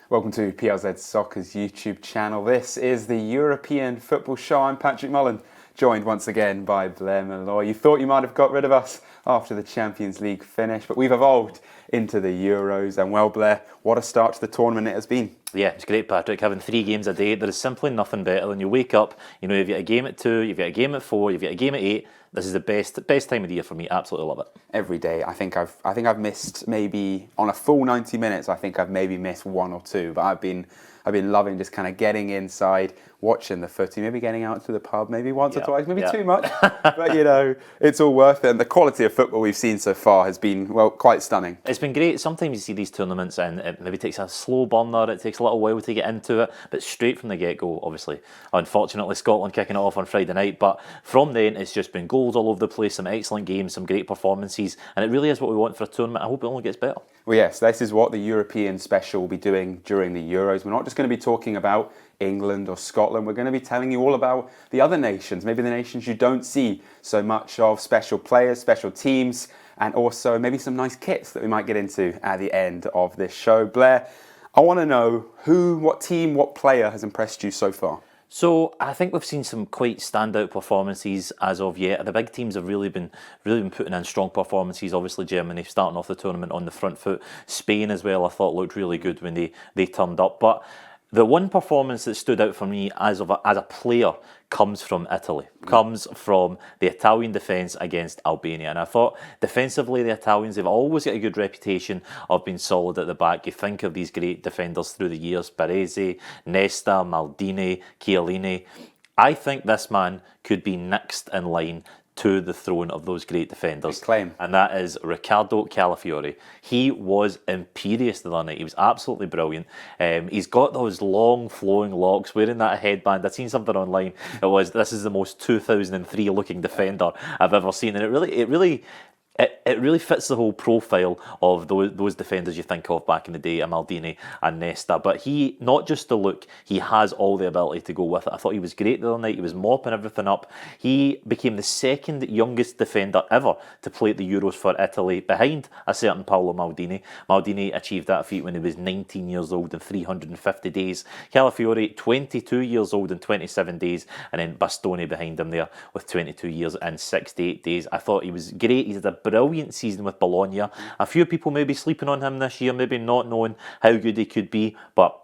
Welcome to PLZ Soccer's YouTube channel. This is the European Football Show. I'm Patrick Mullen, joined once again by Blair Malloy. You thought you might have got rid of us after the Champions League finish, but we've evolved into the Euros. And well, Blair, what a start to the tournament it has been. Yeah, it's great, Patrick. Having 3 games a day, there is simply nothing better than you wake up, you've got a game at 2, you've got a game at 4, you've got a game at 8. This is the best time of the year for me. Absolutely love it. Every day. I think I've missed maybe on a full 90 minutes. I think I've maybe missed 1 or 2, but I've been loving just kind of getting inside, watching the footy, maybe getting out to the pub, maybe once or twice, maybe too much. But it's all worth it. And the quality of football we've seen so far has been, well, quite stunning. It's been great. Sometimes you see these tournaments and it maybe takes a slow burner, it takes a little while to get into it, but straight from the get-go, obviously. Unfortunately, Scotland kicking it off on Friday night, but from then it's just been goals all over the place, some excellent games, some great performances, and it really is what we want for a tournament. I hope it only gets better. Well, yes, this is what the European special will be doing during the Euros. We're not just going to be talking about England or Scotland. We're going to be telling you all about the other nations, maybe the nations you don't see so much of, special players, special teams, and also maybe some nice kits that we might get into at the end of this show. Blair, I want to know what team, what player has impressed you so far? So I think we've seen some quite standout performances as of yet. The big teams have really been putting in strong performances. Obviously Germany starting off the tournament on the front foot. Spain as well, I thought looked really good when they turned up. But the one performance that stood out for me as a player comes from Italy, comes from the Italian defence against Albania. And I thought defensively the Italians, they've always got a good reputation of being solid at the back. You think of these great defenders through the years, Baresi, Nesta, Maldini, Chiellini. I think this man could be next in line to the throne of those great defenders. Big claim. And that is Riccardo Calafiori. He was imperious the other night. He was absolutely brilliant. He's got those long flowing locks, wearing that headband. I've seen something online. This is the most 2003 looking defender I've ever seen. And it really fits the whole profile of those defenders you think of back in the day, Maldini and Nesta. But he, not just the look, he has all the ability to go with it. I thought he was great the other night. He was mopping everything up. He became the second youngest defender ever to play at the Euros for Italy, behind a certain Paolo Maldini. Maldini achieved that feat when he was 19 years old in 350 days. Calafiori, 22 years old in 27 days. And then Bastoni behind him there with 22 years and 68 days. I thought he was great. He's had a brilliant season with Bologna. A few people may be sleeping on him this year, maybe not knowing how good he could be, but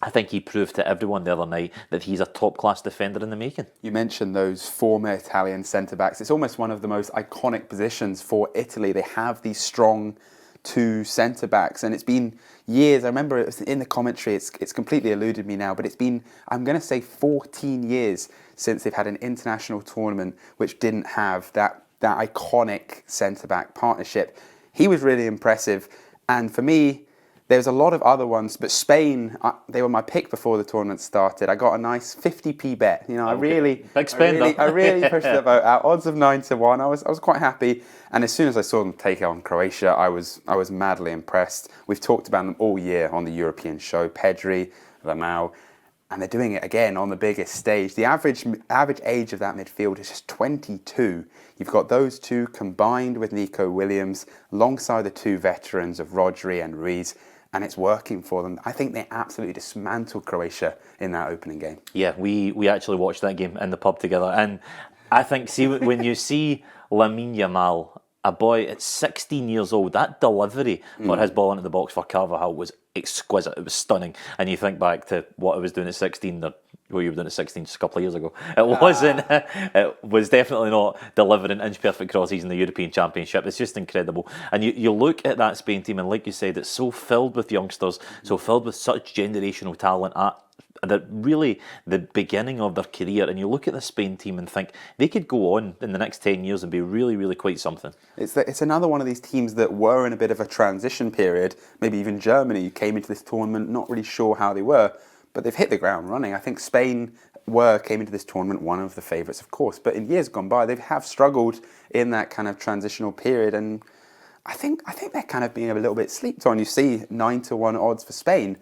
I think he proved to everyone the other night that he's a top-class defender in the making. You mentioned those former Italian centre-backs. It's almost one of the most iconic positions for Italy. They have these strong 2 centre-backs, and it's been years. I remember it was in the commentary, it's completely eluded me now, but it's been, I'm going to say 14 years since they've had an international tournament which didn't have that iconic centre-back partnership. He was really impressive, and for me, there's a lot of other ones, but Spain, they were my pick before the tournament started. I got a nice 50p bet. I really pushed the vote out. Odds of 9-1. I was quite happy, and as soon as I saw them take on Croatia, I was madly impressed. We've talked about them all year on the European show. Pedri, Lamau. And they're doing it again on the biggest stage. The average age of that midfield is just 22. You've got those 2 combined with Nico Williams, alongside the 2 veterans of Rodri and Ruiz, and it's working for them. I think they absolutely dismantled Croatia in that opening game. Yeah, we actually watched that game in the pub together, and I think, when you see Lamine Yamal, a boy at 16 years old, that delivery for his ball into the box for Carvajal was exquisite. It was stunning. And you think back to what I was doing at 16, or what you were doing at 16 just a couple of years ago. It was definitely not delivering inch-perfect crosses in the European Championship. It's just incredible. And you look at that Spain team, and like you said, it's so filled with youngsters, so filled with such generational talent at really the beginning of their career, and you look at the Spain team and think they could go on in the next 10 years and be really, really quite something. It's another one of these teams that were in a bit of a transition period. Maybe even Germany came into this tournament not really sure how they were, but they've hit the ground running. I think Spain came into this tournament one of the favourites, of course, but in years gone by, they have struggled in that kind of transitional period, and I think they're kind of being a little bit slept on. You see 9-1 odds for Spain.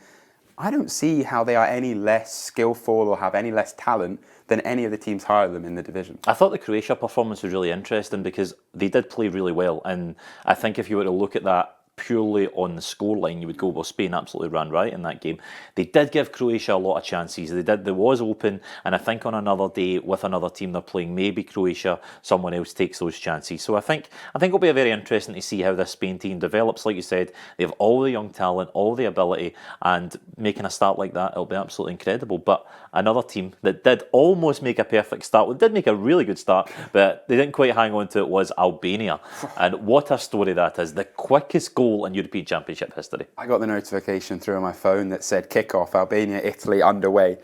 I don't see how they are any less skillful or have any less talent than any of the teams higher than them in the division. I thought the Croatia performance was really interesting because they did play really well, and I think if you were to look at that purely on the scoreline, you would go, well, Spain absolutely ran right in that game. They did give Croatia a lot of chances. There was open, and I think on another day with another team they're playing, maybe Croatia, someone else takes those chances. So I think it'll be very interesting to see how this Spain team develops. Like you said, they have all the young talent, all the ability, and making a start like that, it'll be absolutely incredible. But another team that did almost make a perfect start, well, did make a really good start, but they didn't quite hang on to it, was Albania. And what a story that is. The quickest goal in European Championship history. I got the notification through on my phone that said kickoff, Albania, Italy underway.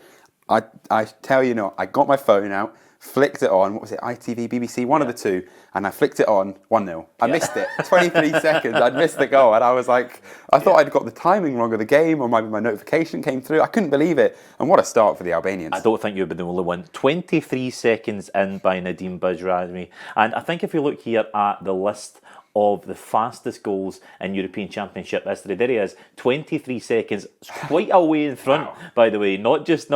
I tell you not, I got my phone out, flicked it on, what was it, ITV, BBC, one of the two, and I flicked it on, 1-0. I missed it, 23 seconds, I'd missed the goal, and I was like, I thought I'd got the timing wrong of the game, or maybe my notification came through. I couldn't believe it, and what a start for the Albanians. I don't think you've been the only one. 23 seconds in by Nadim Bajrami, and I think if you look here at the list of the fastest goals in European Championship history, there he is, 23 seconds, quite a way in front, by the way, not just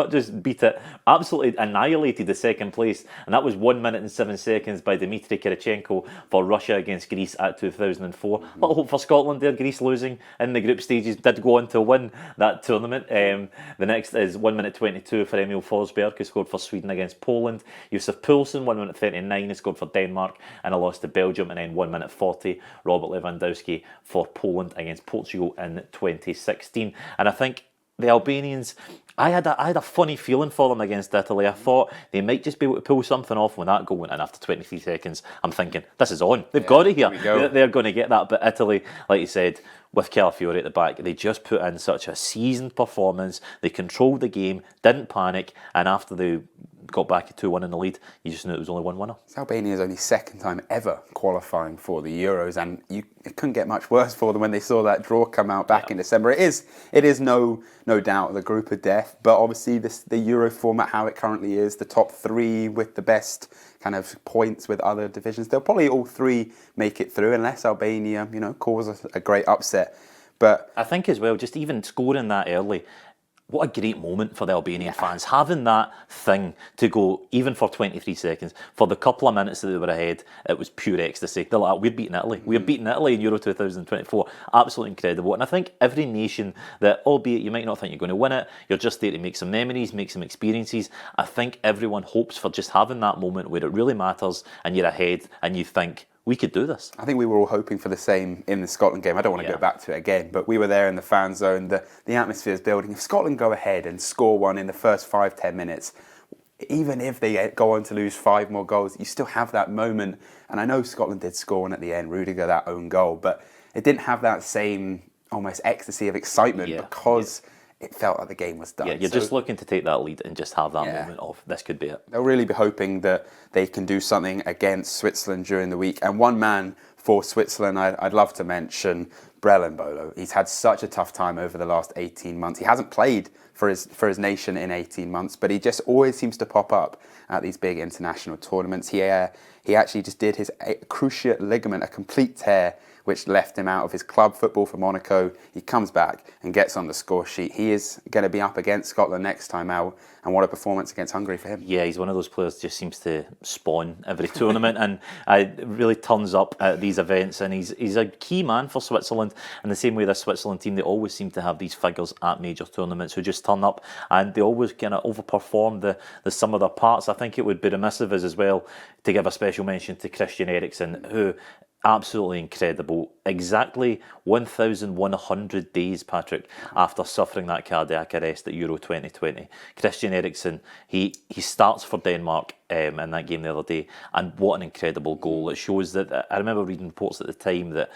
beat it, absolutely annihilated the second place, and that was 1 minute and 7 seconds by Dmitry Kirichenko for Russia against Greece at 2004. Little hope for Scotland there, Greece losing in the group stages, did go on to win that tournament. The next is 1 minute 22 for Emil Forsberg, who scored for Sweden against Poland. Josef Poulsen, 1 minute 39, he scored for Denmark and a loss to Belgium, and then 1 minute 40 Robert Lewandowski for Poland against Portugal in 2016. And I think the Albanians, I had a funny feeling for them against Italy. I thought they might just be able to pull something off when that goal went in after 23 seconds. I'm thinking, this is on. They've got it here. They're going to get that. But Italy, like you said, with Calafiori at the back, they just put in such a seasoned performance. They controlled the game, didn't panic, and after they got back at 2-1 in the lead, you just knew it was only one winner. It's Albania's only second time ever qualifying for the Euros, and it couldn't get much worse for them when they saw that draw come out back in December. It is no doubt the group of death, but obviously the Euro format, how it currently is, the top three with the best kind of points with other divisions, they'll probably all three make it through unless Albania, cause a great upset. But I think as well, just even scoring that early, what a great moment for the Albanian fans. Having that thing to go, even for 23 seconds, for the couple of minutes that they were ahead, it was pure ecstasy. They're like, we're beating Italy. We're beating Italy in Euro 2024. Absolutely incredible. And I think every nation that, albeit you might not think you're going to win it, you're just there to make some memories, make some experiences. I think everyone hopes for just having that moment where it really matters and you're ahead and you think, we could do this. I think we were all hoping for the same in the Scotland game. I don't want to go back to it again, but we were there in the fan zone. The atmosphere is building. If Scotland go ahead and score one in the first 5-10 minutes, even if they go on to lose 5 more goals, you still have that moment. And I know Scotland did score one at the end, Rudiger, that own goal, but it didn't have that same almost ecstasy of excitement because it felt like the game was done. Yeah, you're just looking to take that lead and just have that moment of, this could be it. They'll really be hoping that they can do something against Switzerland during the week. And one man for Switzerland I'd love to mention, Brelin Bolo. He's had such a tough time over the last 18 months. He hasn't played for his nation in 18 months, but he just always seems to pop up at these big international tournaments. He actually just did his cruciate ligament, a complete tear, which left him out of his club football for Monaco. He comes back and gets on the score sheet. He is going to be up against Scotland next time out, and what a performance against Hungary for him. Yeah, he's one of those players just seems to spawn every tournament and really turns up at these events, and he's a key man for Switzerland. In the same way, the Switzerland team, they always seem to have these figures at major tournaments who just turn up, and they always kind of overperform the sum of their parts. I think it would be remiss of us as well to give a special mention to Christian Eriksen, who absolutely incredible. Exactly 1,100 days, Patrick, after suffering that cardiac arrest at Euro 2020. Christian Eriksen, he starts for Denmark in that game the other day, and what an incredible goal. It shows that, I remember reading reports at the time that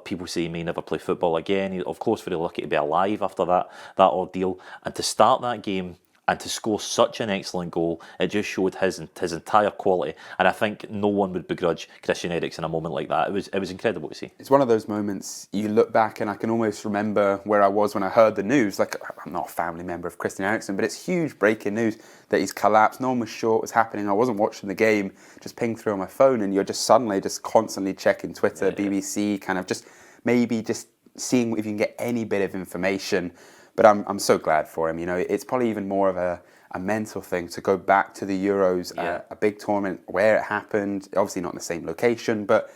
people say he may never play football again. He, of course, very lucky to be alive after that ordeal, and to start that game and to score such an excellent goal, it just showed his entire quality. And I think no one would begrudge Christian Eriksen a moment like that. It was incredible to see. It's one of those moments you look back, and I can almost remember where I was when I heard the news. Like, I'm not a family member of Christian Eriksen, but it's huge breaking news that he's collapsed. No one was sure what was happening. I wasn't watching the game, just pinged through on my phone, and you're just suddenly just constantly checking Twitter, BBC, kind of just maybe just seeing if you can get any bit of information. But I'm so glad for him. It's probably even more of a mental thing to go back to the Euros, a big tournament where it happened. Obviously not in the same location, but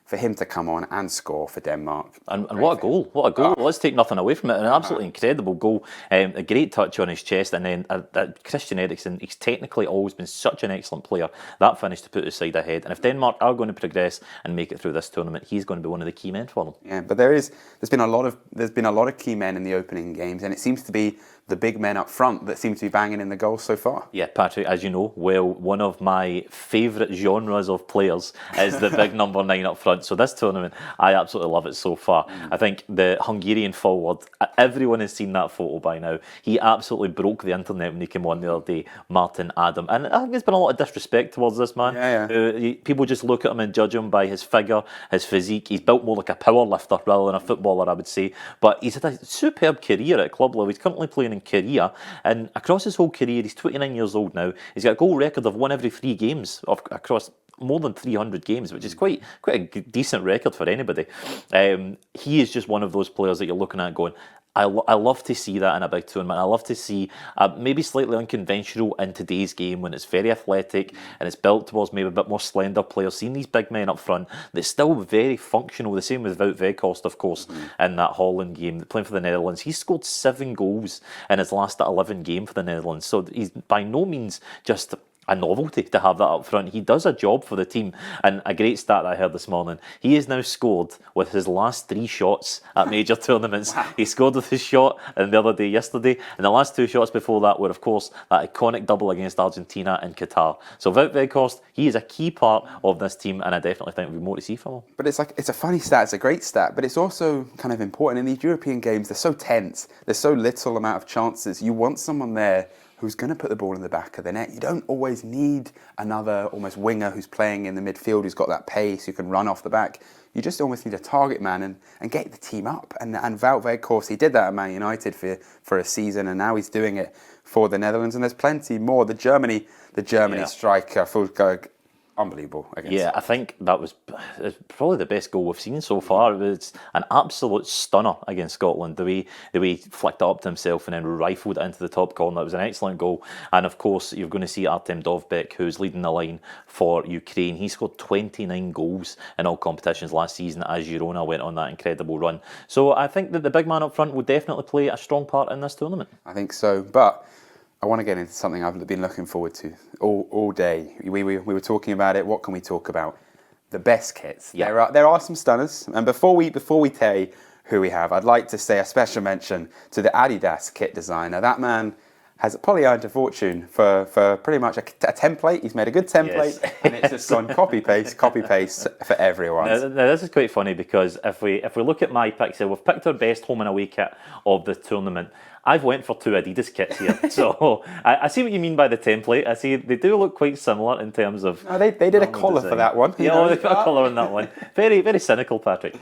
for him to come on and score for Denmark. And what a goal. What a goal. Let's take nothing away from it. An absolutely incredible goal. A great touch on his chest. And then Christian Eriksen, he's technically always been such an excellent player. That finish to put his side ahead. And if Denmark are going to progress and make it through this tournament, he's going to be one of the key men for them. Yeah, but there's been a lot of key men in the opening games, and it seems to be the big men up front that seem to be banging in the goals so far. Yeah, Patrick, as you know, well, one of my favourite genres of players is the big number 9 up front. So this tournament, I absolutely love it so far. I think the Hungarian forward, everyone has seen that photo by now. He absolutely broke the internet when he came on the other day, Martin Adam. And I think there's been a lot of disrespect towards this man. Yeah. People just look at him and judge him by his figure, his physique. He's built more like a power lifter rather than a footballer, I would say. But he's had a superb career at club level. He's currently playing in Korea, and across his whole career, he's 29 years old now. He's got a goal record of 1 every 3 games across more than 300 games, which is quite a decent record for anybody. He is just one of those players that you're looking at going, I love to see that in a big tournament. I love to see maybe slightly unconventional in today's game when it's very athletic and it's built towards maybe a bit more slender players. Seeing these big men up front that's still very functional. The same with Wout Weghorst, of course, in that Holland game, playing for the Netherlands. He scored 7 goals in his last 11 game for the Netherlands. So he's by no means just a novelty to have that up front. He does a job for the team. And a great stat that I heard this morning, he has now scored with his last 3 shots at major tournaments. Wow. He scored with his shot and the other day yesterday, and the last 2 shots before that were, of course, that iconic double against Argentina and Qatar. So Wout Weghorst, he is a key part of this team, and I definitely think there'll be more to see from him. But it's a funny stat, it's a great stat, but it's also kind of important. In these European games, they're so tense, there's so little amount of chances. You want someone there who's going to put the ball in the back of the net. You don't always need another almost winger who's playing in the midfield, who's got that pace, who can run off the back. You just almost need a target man and get the team up. And Wout Weghorst, he did that at Man United for a season, and now he's doing it for the Netherlands. And there's plenty more. The Germany striker, Fulkerg, unbelievable against. Yeah, I think that was probably the best goal we've seen so far. It was an absolute stunner against Scotland. The way he flicked it up to himself and then rifled it into the top corner. It was an excellent goal. And of course, you're going to see Artem Dovbyk, who's leading the line for Ukraine. He scored 29 goals in all competitions last season as Girona went on that incredible run. So I think that the big man up front will definitely play a strong part in this tournament. I think so, but I want to get into something I've been looking forward to all day. We were talking about it. What can we talk about? The best kits. Yeah. There are some stunners. And before we tell you who we have, I'd like to say a special mention to the Adidas kit designer. That man has probably earned a fortune for pretty much a template. He's made a good template, Yes. and it's just gone copy paste for everyone. Now, this is quite funny because if we look at my picks here, we've picked our best home and away kit of the tournament. I've went for 2 Adidas kits here, so I see what you mean by the template. I see they do look quite similar in terms of. Oh, they did a collar for that one. Yeah, they put a collar on that one. Very, very cynical, Patrick.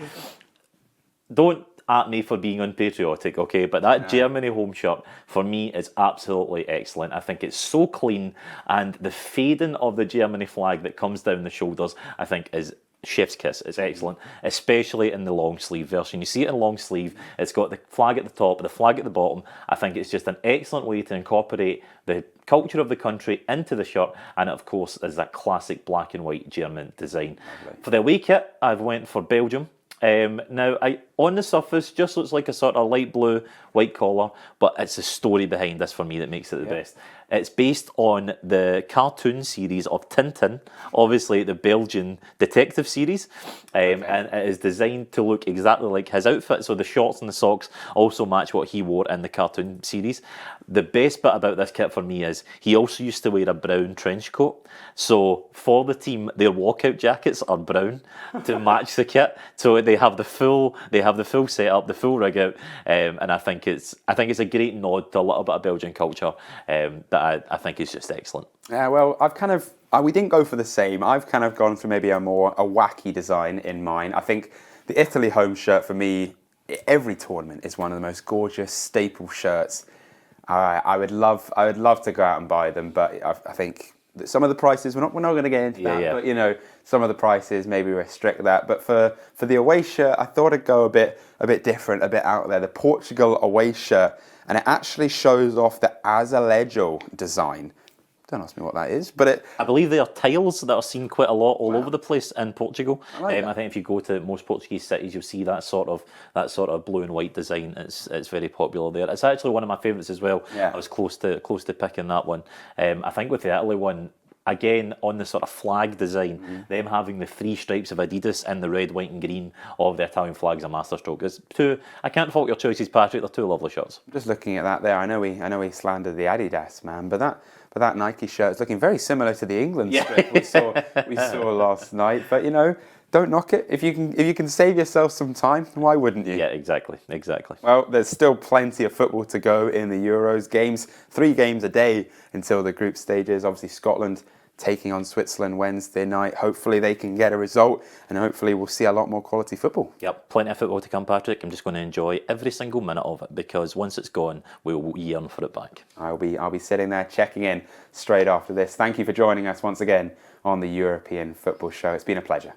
Don't at me for being unpatriotic, okay? But that Germany home shirt, for me, is absolutely excellent. I think it's so clean, and the fading of the Germany flag that comes down the shoulders, I think, is chef's kiss. It's excellent, especially in the long sleeve version. You see it in long sleeve, it's got the flag at the top, the flag at the bottom. I think it's just an excellent way to incorporate the culture of the country into the shirt, and it, of course, is that classic black and white German design. Lovely. For the away kit, I've went for Belgium. Now, on the surface, just looks like a sort of light blue, white collar, but it's the story behind this for me that makes it the best. It's based on the cartoon series of Tintin, obviously the Belgian detective series, and it is designed to look exactly like his outfit, so the shorts and the socks also match what he wore in the cartoon series. The best bit about this kit for me is he also used to wear a brown trench coat, so for the team, their walkout jackets are brown to match the kit, so they have the full setup, the full rig out, and I think it's a great nod to a little bit of Belgian culture that I think is just excellent. Yeah, well, we didn't go for the same. I've kind of gone for maybe a wacky design in mine. I think the Italy home shirt for me, every tournament is one of the most gorgeous staple shirts. I would love to go out and buy them, but I think that some of the prices, we're not going to get into that, but some of the prices maybe restrict that. But for the away shirt, I thought I'd go a bit different, a bit out there. The Portugal away shirt, and it actually shows off the Azulejo design. Don't ask me what that is, but I believe they are tiles that are seen quite a lot all over the place in Portugal. like I think if you go to most Portuguese cities, you'll see that sort of blue and white design. It's very popular there. It's actually one of my favourites as well. Yeah. I was close to picking that one. I think with the Italy one, again, on the sort of flag design, them having the 3 stripes of Adidas and the red, white and green of the Italian flag is a masterstroke. It's two, I can't fault your choices, Patrick. They're 2 lovely shirts. just looking at that there, I know we slandered the Adidas man, but that Nike shirt is looking very similar to the England strip we saw last night. But don't knock it. If you can save yourself some time, why wouldn't you? Yeah, exactly. Well, there's still plenty of football to go in the Euros. 3 games a day until the group stages. Obviously, Scotland taking on Switzerland Wednesday night. Hopefully they can get a result, and hopefully we'll see a lot more quality football. Yep, plenty of football to come, Patrick. I'm just going to enjoy every single minute of it, because once it's gone, we'll yearn for it back. I'll be sitting there checking in straight after this. Thank you for joining us once again on the European Football Show. It's been a pleasure.